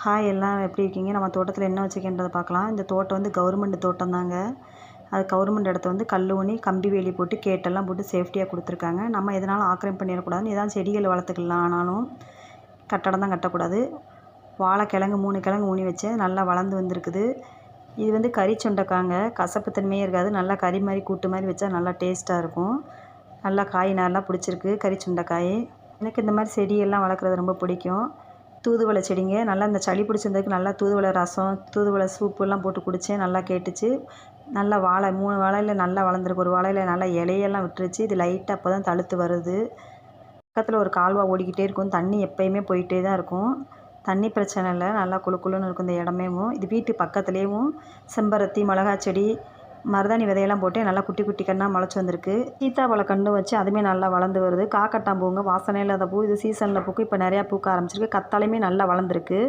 Hi எல்லாம் எப்படி இருக்கீங்க? நம்ம தோட்டத்தில் என்ன வச்சுருக்கேன்றதை பார்க்கலாம். இந்த தோட்டம் வந்து கவர்மெண்ட் தோட்டம் தாங்க. அது கவர்மெண்ட் இடத்த வந்து கல் ஊனி கம்பி வேலி போட்டு கேட்டெல்லாம் போட்டு சேஃப்டியாக கொடுத்துருக்காங்க. நம்ம எதனாலும் ஆக்கிரமிப்பு பண்ணிடக்கூடாதுன்னு எதாவது செடிகள் வளர்த்துக்கலாம். ஆனாலும் கட்டடம் தான் கட்டக்கூடாது. வாழைக்கிழங்கு 3 கிழங்கு ஊனி வச்சேன், நல்லா வளர்ந்து வந்திருக்குது. இது வந்து கறி சுண்டைக்காங்க, கசப்பு தன்மையே இருக்காது. நல்லா கறி மாதிரி கூட்டு மாதிரி வச்சா நல்லா டேஸ்ட்டாக இருக்கும். நல்லா காய் நல்லா பிடிச்சிருக்கு கறி சுண்டைக்காய். எனக்கு இந்த மாதிரி செடியெல்லாம் வளர்க்குறது ரொம்ப பிடிக்கும். தூதுவளை செடிங்க, நல்லா இந்த சளி பிடிச்சிருந்ததுக்கு நல்லா தூதுவளை ரசம், தூதுவளை சூப்புலாம் போட்டு குடித்தேன், நல்லா கேட்டுச்சு. நல்லா வாழை 3 வாழையில் நல்லா வளர்ந்துருக்கு. ஒரு வாழையில் நல்லா இலையெல்லாம் விட்டுருச்சு. இது லைட்டாக அப்போ தான் தழுத்து வருது. பக்கத்தில் ஒரு கால்வாய் ஓடிக்கிட்டே இருக்கும். தண்ணி எப்போயுமே போயிட்டே தான் இருக்கும். தண்ணி பிரச்சனை இல்லை, நல்லா குளு குளுன்னு இருக்கும் இந்த இடமேவும். இது வீட்டு பக்கத்துலேயும் செம்பருத்தி, மிளகாய் செடி, மருதாணி விதையெல்லாம் போட்டு நல்லா குட்டி குட்டி கண்ணாக முளைச்சி வந்திருக்கு. சீத்தாப்பழ கன்று வச்சு அதுவுமே நல்லா வளர்ந்து வருது. காக்கட்டான் பூங்க, வாசனை இல்லாத பூ. இது சீசனில் பூக்கும். இப்போ நிறையா பூக்க ஆரம்பிச்சிருக்கு. கத்தாழையுமே நல்லா வளர்ந்துருக்கு.